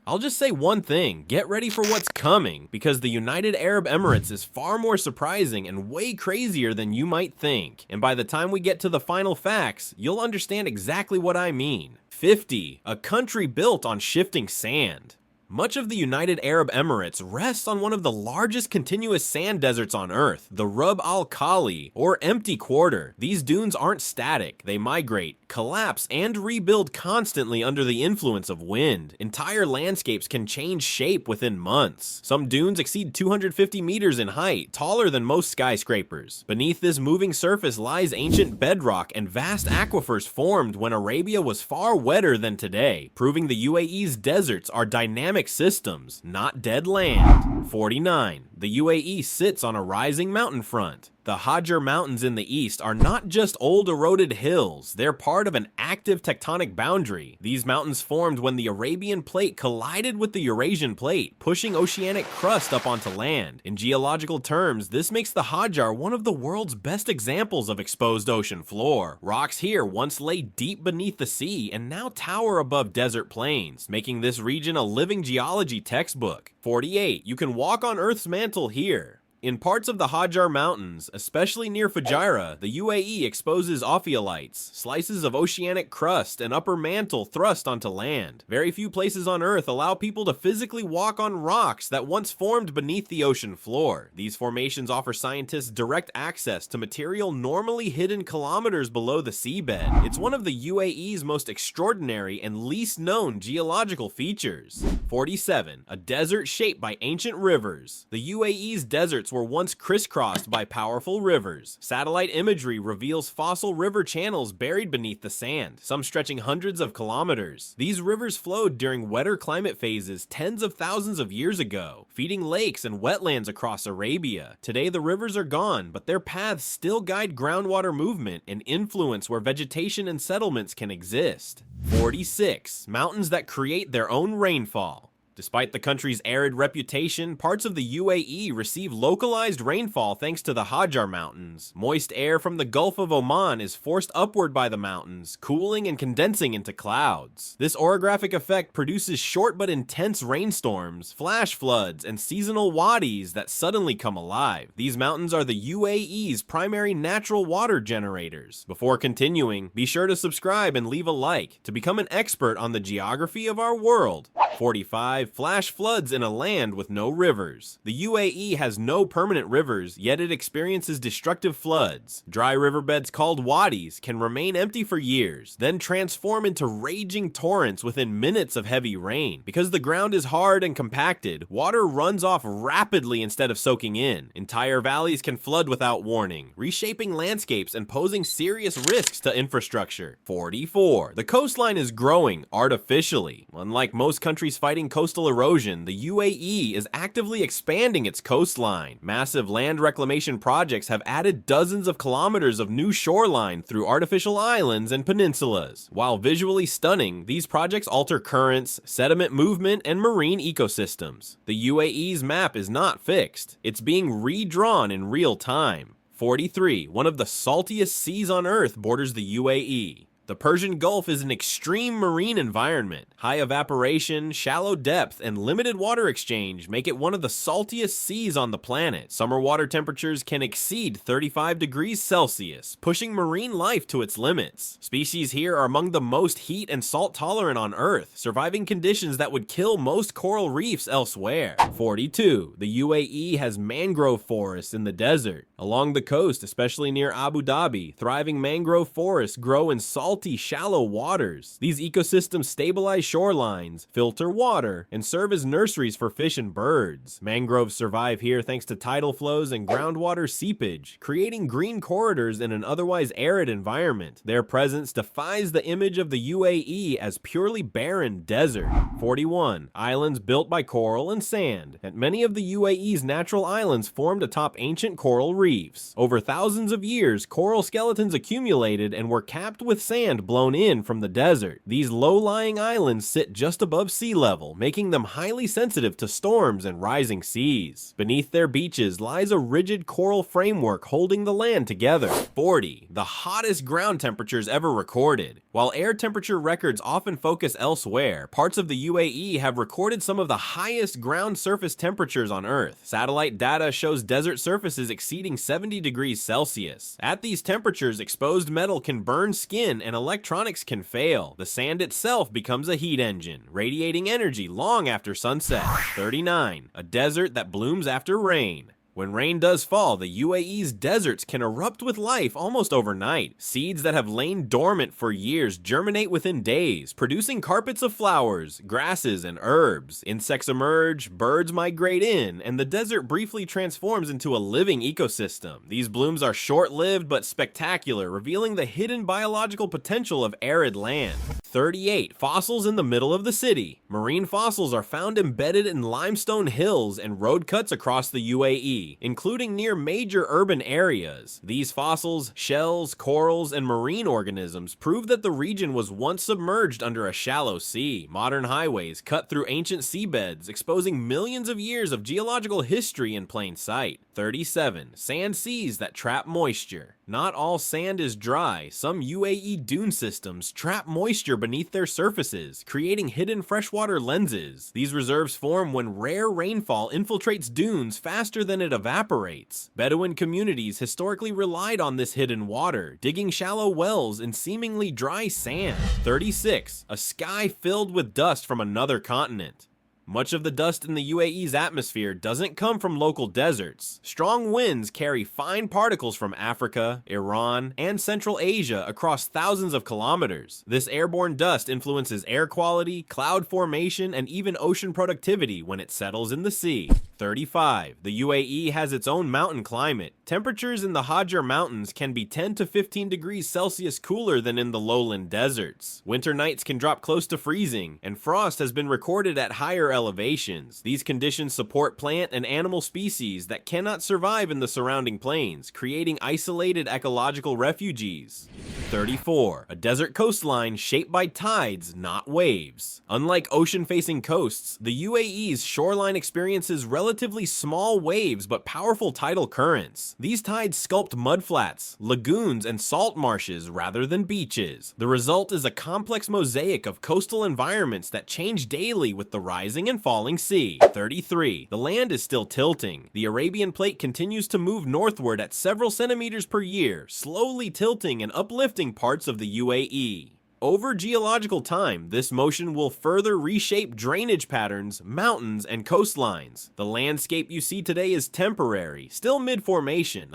I'll just say one thing, get ready for what's coming, because the United Arab Emirates is far more surprising and way crazier than you might think. And by the time we get to the final facts, you'll understand exactly what I mean. 50. A country built on shifting sand. Much of the United Arab Emirates rests on one of the largest continuous sand deserts on Earth, the Rub al Khali, or Empty Quarter. These dunes aren't static, they migrate, collapse, and rebuild constantly under the influence of wind. Entire landscapes can change shape within months. Some dunes exceed 250 meters in height, taller than most skyscrapers. Beneath this moving surface lies ancient bedrock and vast aquifers formed when Arabia was far wetter than today, proving the UAE's deserts are dynamic systems, not dead land. 49. The UAE sits on a rising mountain front. The Hajar Mountains in the east are not just old eroded hills, they're part of an active tectonic boundary. These mountains formed when the Arabian Plate collided with the Eurasian Plate, pushing oceanic crust up onto land. In geological terms, this makes the Hajar one of the world's best examples of exposed ocean floor. Rocks here once lay deep beneath the sea and now tower above desert plains, making this region a living geology textbook. 48. You can walk on Earth's mantle here. In parts of the Hajar Mountains, especially near Fujairah, the UAE exposes ophiolites, slices of oceanic crust and upper mantle thrust onto land. Very few places on Earth allow people to physically walk on rocks that once formed beneath the ocean floor. These formations offer scientists direct access to material normally hidden kilometers below the seabed. It's one of the UAE's most extraordinary and least known geological features. 47. A desert shaped by ancient rivers. The UAE's deserts were once crisscrossed by powerful rivers. Satellite imagery reveals fossil river channels buried beneath the sand, some stretching hundreds of kilometers. These rivers flowed during wetter climate phases tens of thousands of years ago, feeding lakes and wetlands across Arabia. Today the rivers are gone, but their paths still guide groundwater movement and influence where vegetation and settlements can exist. 46. Mountains that create their own rainfall. Despite the country's arid reputation, parts of the UAE receive localized rainfall thanks to the Hajar Mountains. Moist air from the Gulf of Oman is forced upward by the mountains, cooling and condensing into clouds. This orographic effect produces short but intense rainstorms, flash floods, and seasonal wadis that suddenly come alive. These mountains are the UAE's primary natural water generators. Before continuing, be sure to subscribe and leave a like to become an expert on the geography of our world. 45. Flash floods in a land with no rivers. The UAE has no permanent rivers, yet it experiences destructive floods. Dry riverbeds called wadis can remain empty for years, then transform into raging torrents within minutes of heavy rain. Because the ground is hard and compacted, water runs off rapidly instead of soaking in. Entire valleys can flood without warning, reshaping landscapes and posing serious risks to infrastructure. 44. The coastline is growing artificially. Unlike most countries fighting coastal erosion, the UAE is actively expanding its coastline. Massive land reclamation projects have added dozens of kilometers of new shoreline through artificial islands and peninsulas. While visually stunning, these projects alter currents, sediment movement, and marine ecosystems. The UAE's map is not fixed. It's being redrawn in real time. 43. One of the saltiest seas on Earth borders the UAE. The Persian Gulf is an extreme marine environment. High evaporation, shallow depth, and limited water exchange make it one of the saltiest seas on the planet. Summer water temperatures can exceed 35 degrees Celsius, pushing marine life to its limits. Species here are among the most heat and salt tolerant on Earth, surviving conditions that would kill most coral reefs elsewhere. 42. The UAE has mangrove forests in the desert. Along the coast, especially near Abu Dhabi, thriving mangrove forests grow in salty, shallow waters. These ecosystems stabilize shorelines, filter water, and serve as nurseries for fish and birds. Mangroves survive here thanks to tidal flows and groundwater seepage, creating green corridors in an otherwise arid environment. Their presence defies the image of the UAE as purely barren desert. 41. Islands built by coral and sand. And many of the UAE's natural islands formed atop ancient coral reefs. Over thousands of years, coral skeletons accumulated and were capped with sand sand blown in from the desert. These low-lying islands sit just above sea level, making them highly sensitive to storms and rising seas. Beneath their beaches lies a rigid coral framework holding the land together. 40. The hottest ground temperatures ever recorded. While air temperature records often focus elsewhere, parts of the UAE have recorded some of the highest ground surface temperatures on Earth. Satellite data shows desert surfaces exceeding 70 degrees Celsius. At these temperatures, exposed metal can burn skin and electronics can fail. The sand itself becomes a heat engine, radiating energy long after sunset. 39. A desert that blooms after rain. When rain does fall, the UAE's deserts can erupt with life almost overnight. Seeds that have lain dormant for years germinate within days, producing carpets of flowers, grasses, and herbs. Insects emerge, birds migrate in, and the desert briefly transforms into a living ecosystem. These blooms are short-lived but spectacular, revealing the hidden biological potential of arid land. 38. Fossils in the middle of the city. Marine fossils are found embedded in limestone hills and road cuts across the UAE, including near major urban areas. These fossils, shells, corals, and marine organisms prove that the region was once submerged under a shallow sea. Modern highways cut through ancient seabeds, exposing millions of years of geological history in plain sight. 37. Sand seas that trap moisture. Not all sand is dry. Some UAE dune systems trap moisture beneath their surfaces, creating hidden freshwater lenses. These reserves form when rare rainfall infiltrates dunes faster than it evaporates. Bedouin communities historically relied on this hidden water, digging shallow wells in seemingly dry sand. 36. A sky filled with dust from another continent. Much of the dust in the UAE's atmosphere doesn't come from local deserts. Strong winds carry fine particles from Africa, Iran, and Central Asia across thousands of kilometers. This airborne dust influences air quality, cloud formation, and even ocean productivity when it settles in the sea. 35. The UAE has its own mountain climate. Temperatures in the Hajar Mountains can be 10 to 15 degrees Celsius cooler than in the lowland deserts. Winter nights can drop close to freezing, and frost has been recorded at higher elevations. These conditions support plant and animal species that cannot survive in the surrounding plains, creating isolated ecological refugees. 34. A desert coastline shaped by tides, not waves. Unlike ocean-facing coasts, the UAE's shoreline experiences relatively small waves but powerful tidal currents. These tides sculpt mudflats, lagoons, and salt marshes rather than beaches. The result is a complex mosaic of coastal environments that change daily with the rising and falling sea. 33. The land is still tilting. The Arabian plate continues to move northward at several centimeters per year, slowly tilting and uplifting parts of the UAE. Over geological time, this motion will further reshape drainage patterns, mountains, and coastlines. The landscape you see today is temporary, still mid-formation.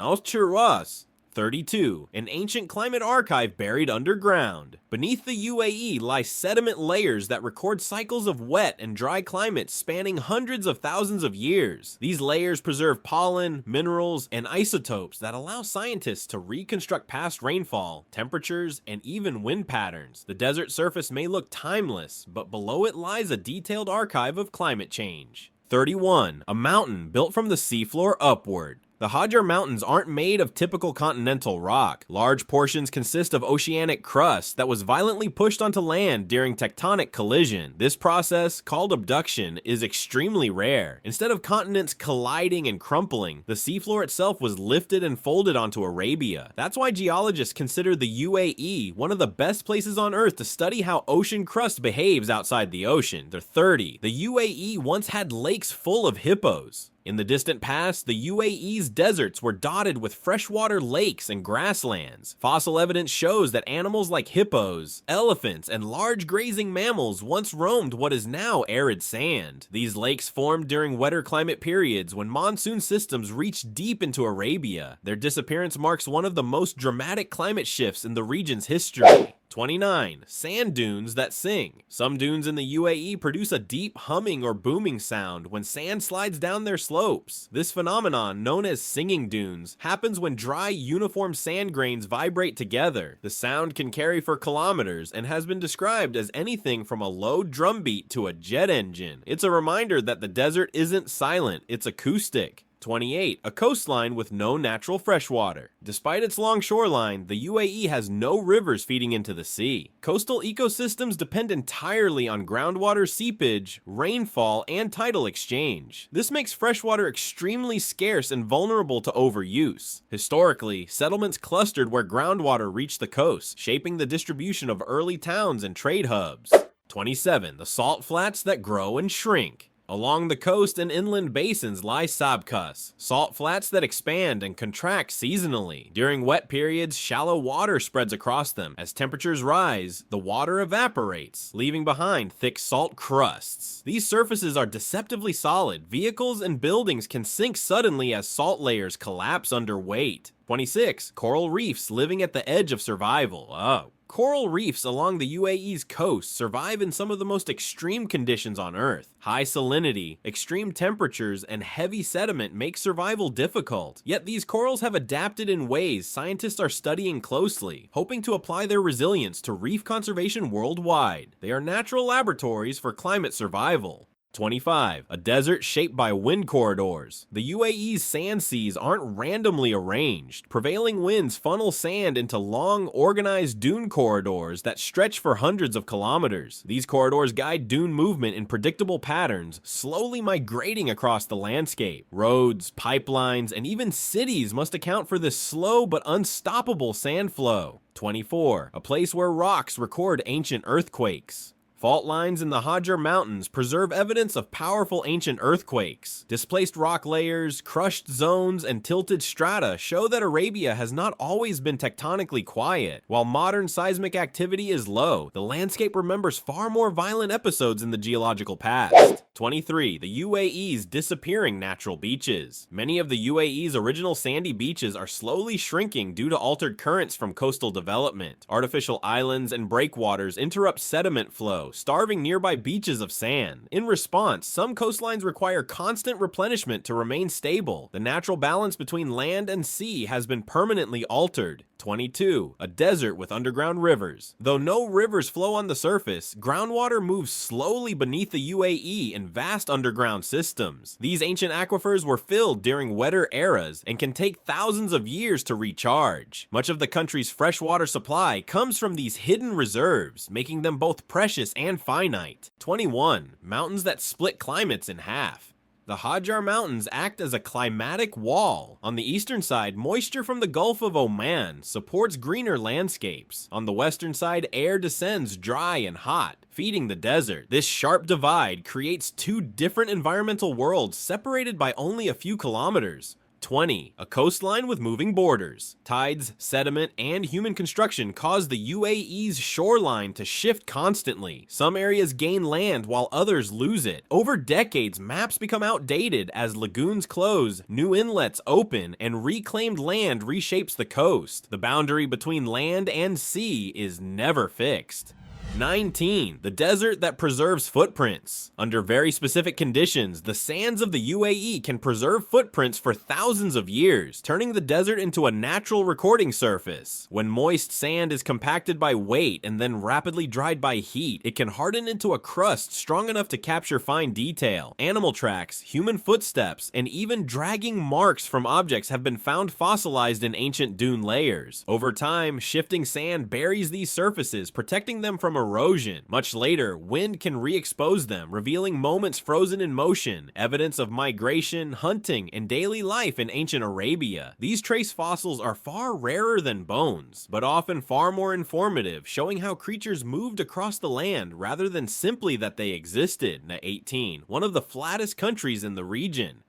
32. An ancient climate archive buried underground. Beneath the UAE lie sediment layers that record cycles of wet and dry climates spanning hundreds of thousands of years. These layers preserve pollen, minerals, and isotopes that allow scientists to reconstruct past rainfall, temperatures, and even wind patterns. The desert surface may look timeless, but below it lies a detailed archive of climate change. 31. A mountain built from the seafloor upward. The Hajar Mountains aren't made of typical continental rock. Large portions consist of oceanic crust that was violently pushed onto land during tectonic collision. This process, called abduction, is extremely rare. Instead of continents colliding and crumpling, the seafloor itself was lifted and folded onto Arabia. That's why geologists consider the UAE one of the best places on Earth to study how ocean crust behaves outside the ocean. 30. The UAE once had lakes full of hippos. In the distant past, the UAE's deserts were dotted with freshwater lakes and grasslands. Fossil evidence shows that animals like hippos, elephants, and large grazing mammals once roamed what is now arid sand. These lakes formed during wetter climate periods when monsoon systems reached deep into Arabia. Their disappearance marks one of the most dramatic climate shifts in the region's history. 29. Sand dunes that sing. Some dunes in the UAE produce a deep humming or booming sound when sand slides down their slopes. This phenomenon, known as singing dunes, happens when dry, uniform sand grains vibrate together. The sound can carry for kilometers and has been described as anything from a low drum beat to a jet engine. It's a reminder that the desert isn't silent, it's acoustic. 28. A coastline with no natural freshwater. Despite its long shoreline, the UAE has no rivers feeding into the sea. Coastal ecosystems depend entirely on groundwater seepage, rainfall, and tidal exchange. This makes freshwater extremely scarce and vulnerable to overuse. Historically, settlements clustered where groundwater reached the coast, shaping the distribution of early towns and trade hubs. 27. The salt flats that grow and shrink. Along the coast and inland basins lie sabkhas, salt flats that expand and contract seasonally. During wet periods, shallow water spreads across them. As temperatures rise, the water evaporates, leaving behind thick salt crusts. These surfaces are deceptively solid. Vehicles and buildings can sink suddenly as salt layers collapse under weight. 26. Coral reefs living at the edge of survival. Coral reefs along the UAE's coast survive in some of the most extreme conditions on Earth. High salinity, extreme temperatures, and heavy sediment make survival difficult. Yet these corals have adapted in ways scientists are studying closely, hoping to apply their resilience to reef conservation worldwide. They are natural laboratories for climate survival. 25. A desert shaped by wind corridors. The UAE's sand seas aren't randomly arranged. Prevailing winds funnel sand into long, organized dune corridors that stretch for hundreds of kilometers. These corridors guide dune movement in predictable patterns, slowly migrating across the landscape. Roads, pipelines, and even cities must account for this slow but unstoppable sand flow. 24. A place where rocks record ancient earthquakes. Fault lines in the Hajar Mountains preserve evidence of powerful ancient earthquakes. Displaced rock layers, crushed zones, and tilted strata show that Arabia has not always been tectonically quiet. While modern seismic activity is low, the landscape remembers far more violent episodes in the geological past. 23. The UAE's disappearing natural beaches. Many of the UAE's original sandy beaches are slowly shrinking due to altered currents from coastal development. Artificial islands and breakwaters interrupt sediment flow, starving nearby beaches of sand. In response, some coastlines require constant replenishment to remain stable. The natural balance between land and sea has been permanently altered. 22. A desert with underground rivers. Though no rivers flow on the surface, groundwater moves slowly beneath the UAE in vast underground systems. These ancient aquifers were filled during wetter eras and can take thousands of years to recharge. Much of the country's freshwater supply comes from these hidden reserves, making them both precious and finite. 21. Mountains that split climates in half. The Hajar Mountains act as a climatic wall. On the eastern side, moisture from the Gulf of Oman supports greener landscapes. On the western side, air descends dry and hot, feeding the desert. This sharp divide creates two different environmental worlds separated by only a few kilometers. 20. A coastline with moving borders. Tides, sediment, and human construction cause the UAE's shoreline to shift constantly. Some areas gain land while others lose it. Over decades, maps become outdated as lagoons close, new inlets open, and reclaimed land reshapes the coast. The boundary between land and sea is never fixed. 19. The desert that preserves footprints. Under very specific conditions, the sands of the UAE can preserve footprints for thousands of years, turning the desert into a natural recording surface. When moist sand is compacted by weight and then rapidly dried by heat, it can harden into a crust strong enough to capture fine detail. Animal tracks, human footsteps, and even dragging marks from objects have been found fossilized in ancient dune layers. Over time, shifting sand buries these surfaces, protecting them from erosion. Much later, wind can re-expose them, revealing moments frozen in motion, evidence of migration, hunting, and daily life in ancient Arabia. These trace fossils are far rarer than bones, but often far more informative, showing how creatures moved across the land rather than simply that they existed. 18. One of the flattest countries in the region.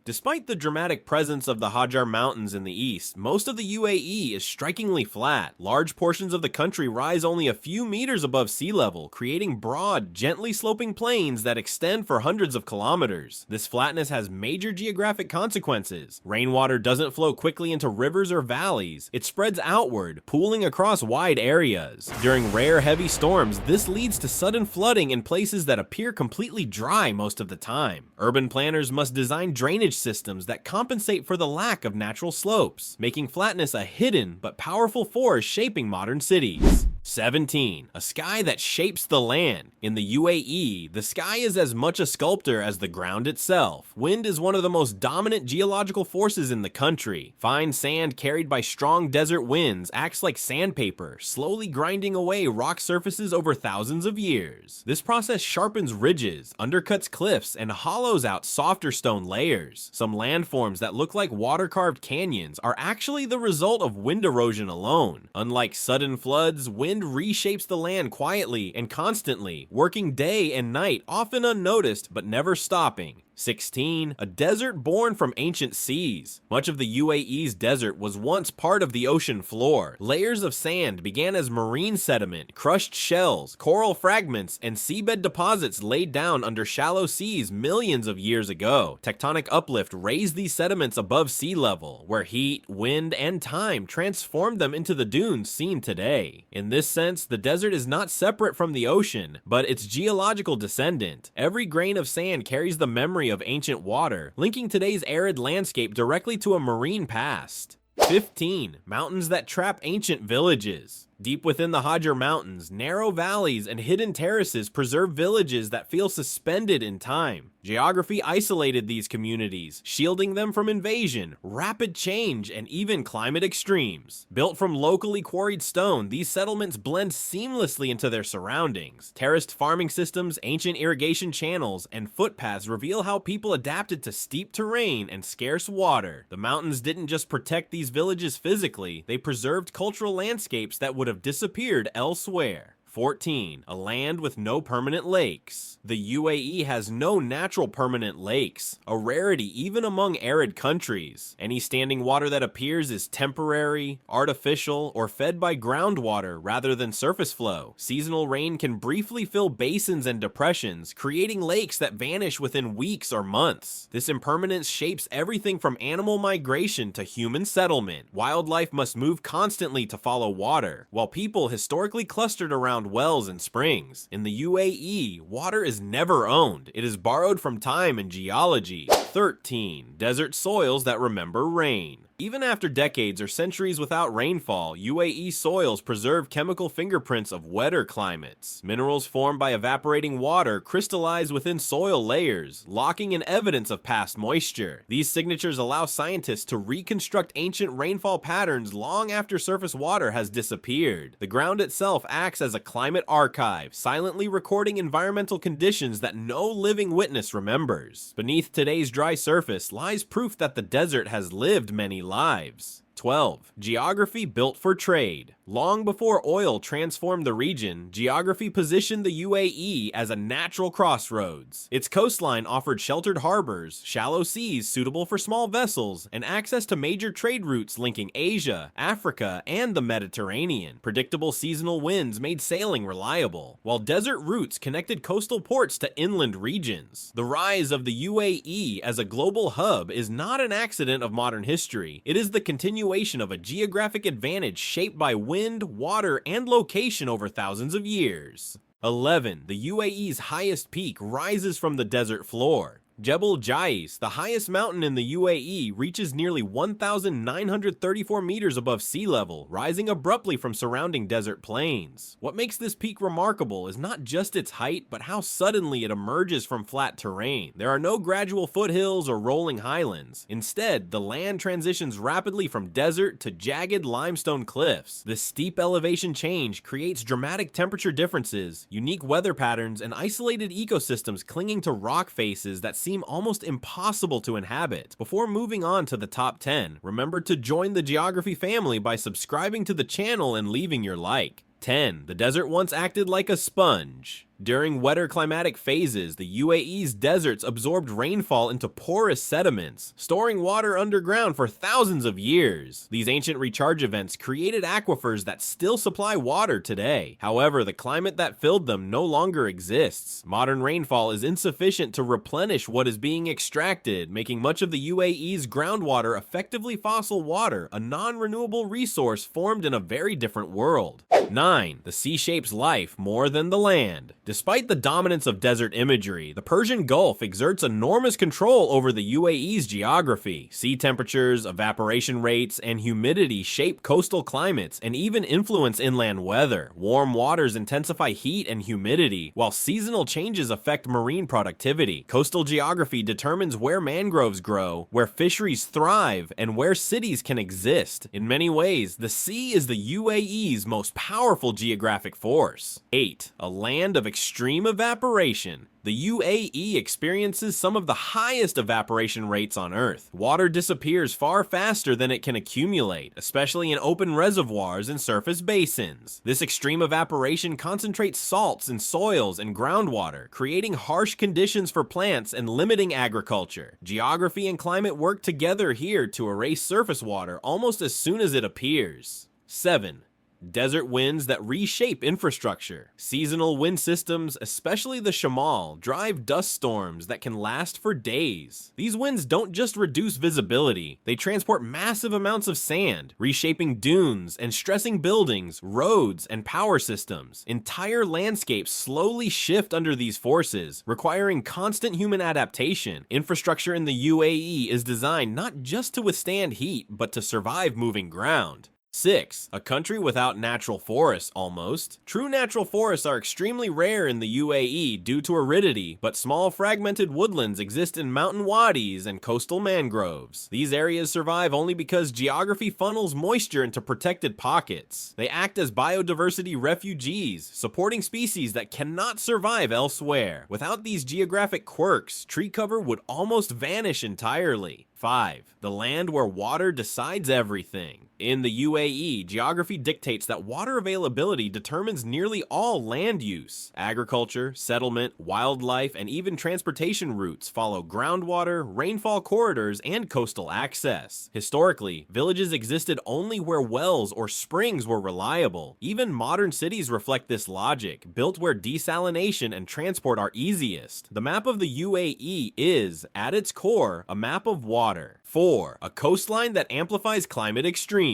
Despite the dramatic presence of the Hajar Mountains in the east, most of the UAE is strikingly flat. Large portions of the country rise only a few meters above sea level, creating broad, gently sloping plains that extend for hundreds of kilometers. This flatness has major geographic consequences. Rainwater doesn't flow quickly into rivers or valleys. It spreads outward, pooling across wide areas. During rare heavy storms, this leads to sudden flooding in places that appear completely dry most of the time. Urban planners must design drainage systems that compensate for the lack of natural slopes, making flatness a hidden but powerful force shaping modern cities. 17. A sky that shapes the land. In the UAE, the sky is as much a sculptor as the ground itself. Wind is one of the most dominant geological forces in the country. Fine sand carried by strong desert winds acts like sandpaper, slowly grinding away rock surfaces over thousands of years. This process sharpens ridges, undercuts cliffs, and hollows out softer stone layers. Some landforms that look like water-carved canyons are actually the result of wind erosion alone. Unlike sudden floods, wind reshapes the land quietly and constantly, working day and night, often unnoticed but never stopping. 16. A desert born from ancient seas. Much of the UAE's desert was once part of the ocean floor. Layers of sand began as marine sediment, crushed shells, coral fragments, and seabed deposits laid down under shallow seas millions of years ago. Tectonic uplift raised these sediments above sea level, where heat, wind, and time transformed them into the dunes seen today. In this sense, the desert is not separate from the ocean, but its geological descendant. Every grain of sand carries the memory of ancient water, linking today's arid landscape directly to a marine past. 15. Mountains that trap ancient villages. Deep within the Hajar Mountains, narrow valleys and hidden terraces preserve villages that feel suspended in time. Geography isolated these communities, shielding them from invasion, rapid change, and even climate extremes. Built from locally quarried stone, these settlements blend seamlessly into their surroundings. Terraced farming systems, ancient irrigation channels, and footpaths reveal how people adapted to steep terrain and scarce water. The mountains didn't just protect these villages physically, they preserved cultural landscapes that would have disappeared elsewhere. 14. A land with no permanent lakes. The UAE has no natural permanent lakes, a rarity even among arid countries. Any standing water that appears is temporary, artificial, or fed by groundwater rather than surface flow. Seasonal rain can briefly fill basins and depressions, creating lakes that vanish within weeks or months. This impermanence shapes everything from animal migration to human settlement. Wildlife must move constantly to follow water, while people historically clustered around wells and springs. In the UAE, water is never owned. It is borrowed from time and geology. 13. Desert soils that remember rain. Even after decades or centuries without rainfall, UAE soils preserve chemical fingerprints of wetter climates. Minerals formed by evaporating water crystallize within soil layers, locking in evidence of past moisture. These signatures allow scientists to reconstruct ancient rainfall patterns long after surface water has disappeared. The ground itself acts as a climate archive, silently recording environmental conditions that no living witness remembers. Beneath today's dry surface lies proof that the desert has lived many lives. 12. Geography built for trade. Long before oil transformed the region, geography positioned the UAE as a natural crossroads. Its coastline offered sheltered harbors, shallow seas suitable for small vessels, and access to major trade routes linking Asia, Africa, and the Mediterranean. Predictable seasonal winds made sailing reliable, while desert routes connected coastal ports to inland regions. The rise of the UAE as a global hub is not an accident of modern history. It is the continuation of a geographic advantage shaped by wind, water, and location over thousands of years. 11. The UAE's highest peak rises from the desert floor. Jebel Jais, the highest mountain in the UAE, reaches nearly 1,934 meters above sea level, rising abruptly from surrounding desert plains. What makes this peak remarkable is not just its height, but how suddenly it emerges from flat terrain. There are no gradual foothills or rolling highlands. Instead, the land transitions rapidly from desert to jagged limestone cliffs. This steep elevation change creates dramatic temperature differences, unique weather patterns, and isolated ecosystems clinging to rock faces that seem almost impossible to inhabit. Before moving on to the top 10, remember to join the geography family by subscribing to the channel and leaving your like. 10. The desert once acted like a sponge. During wetter climatic phases, the UAE's deserts absorbed rainfall into porous sediments, storing water underground for thousands of years. These ancient recharge events created aquifers that still supply water today. However, the climate that filled them no longer exists. Modern rainfall is insufficient to replenish what is being extracted, making much of the UAE's groundwater effectively fossil water, a non-renewable resource formed in a very different world. 9. The sea shapes life more than the land. Despite the dominance of desert imagery, the Persian Gulf exerts enormous control over the UAE's geography. Sea temperatures, evaporation rates, and humidity shape coastal climates and even influence inland weather. Warm waters intensify heat and humidity, while seasonal changes affect marine productivity. Coastal geography determines where mangroves grow, where fisheries thrive, and where cities can exist. In many ways, the sea is the UAE's most powerful geographic force. 8. A land of extreme evaporation. The UAE experiences some of the highest evaporation rates on Earth. Water disappears far faster than it can accumulate, especially in open reservoirs and surface basins. This extreme evaporation concentrates salts in soils and groundwater, creating harsh conditions for plants and limiting agriculture. Geography and climate work together here to erase surface water almost as soon as it appears. 7. Desert winds that reshape infrastructure. Seasonal wind systems, especially the Shamal, drive dust storms that can last for days. These winds don't just reduce visibility, they transport massive amounts of sand, reshaping dunes and stressing buildings, roads, and power systems. Entire landscapes slowly shift under these forces, requiring constant human adaptation. Infrastructure in the UAE is designed not just to withstand heat, but to survive moving ground. 6. A country without natural forests, almost. True natural forests are extremely rare in the UAE due to aridity, but small fragmented woodlands exist in mountain wadis and coastal mangroves. These areas survive only because geography funnels moisture into protected pockets. They act as biodiversity refugees, supporting species that cannot survive elsewhere. Without these geographic quirks, tree cover would almost vanish entirely. 5. The land where water decides everything. In the UAE, geography dictates that water availability determines nearly all land use. Agriculture, settlement, wildlife, and even transportation routes follow groundwater, rainfall corridors, and coastal access. Historically, villages existed only where wells or springs were reliable. Even modern cities reflect this logic, built where desalination and transport are easiest. The map of the UAE is, at its core, a map of water. 4. A coastline that amplifies climate extremes.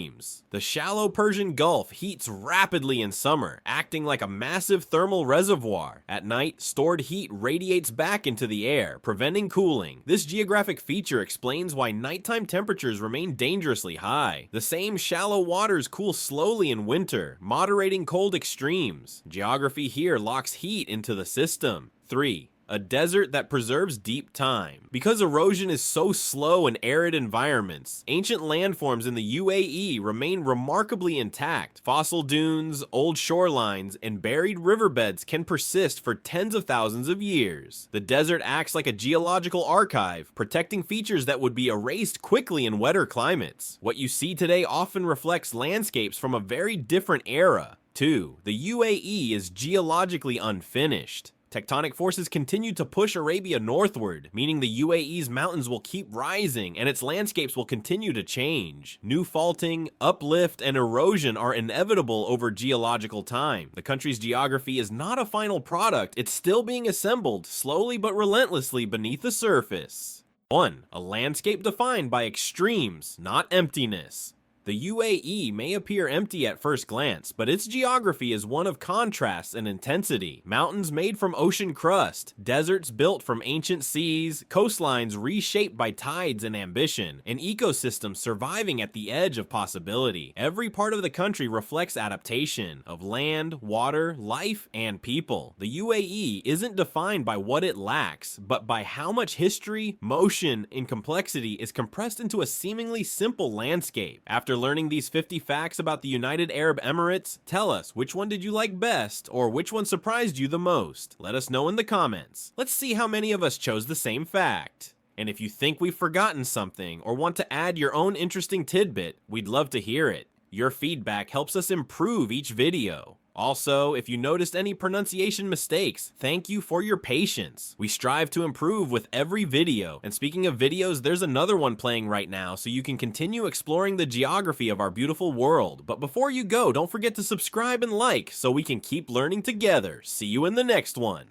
The shallow Persian Gulf heats rapidly in summer, acting like a massive thermal reservoir. At night, stored heat radiates back into the air, preventing cooling. This geographic feature explains why nighttime temperatures remain dangerously high. The same shallow waters cool slowly in winter, moderating cold extremes. Geography here locks heat into the system. 3. A desert that preserves deep time. Because erosion is so slow in arid environments, ancient landforms in the UAE remain remarkably intact. Fossil dunes, old shorelines, and buried riverbeds can persist for tens of thousands of years. The desert acts like a geological archive, protecting features that would be erased quickly in wetter climates. What you see today often reflects landscapes from a very different era. 2. The UAE is geologically unfinished. Tectonic forces continue to push Arabia northward, meaning the UAE's mountains will keep rising and its landscapes will continue to change. New faulting, uplift, and erosion are inevitable over geological time. The country's geography is not a final product, it's still being assembled, slowly but relentlessly beneath the surface. 1. A landscape defined by extremes, not emptiness. The UAE may appear empty at first glance, but its geography is one of contrasts and intensity. Mountains made from ocean crust, deserts built from ancient seas, coastlines reshaped by tides and ambition, and ecosystems surviving at the edge of possibility. Every part of the country reflects adaptation of land, water, life, and people. The UAE isn't defined by what it lacks, but by how much history, motion, and complexity is compressed into a seemingly simple landscape. After learning these 50 facts about the United Arab Emirates, tell us which one did you like best or which one surprised you the most. Let us know in the comments. Let's see how many of us chose the same fact. And if you think we've forgotten something or want to add your own interesting tidbit, we'd love to hear it. Your feedback helps us improve each video. Also, if you noticed any pronunciation mistakes, thank you for your patience. We strive to improve with every video. And speaking of videos, there's another one playing right now so you can continue exploring the geography of our beautiful world. But before you go, don't forget to subscribe and like so we can keep learning together. See you in the next one.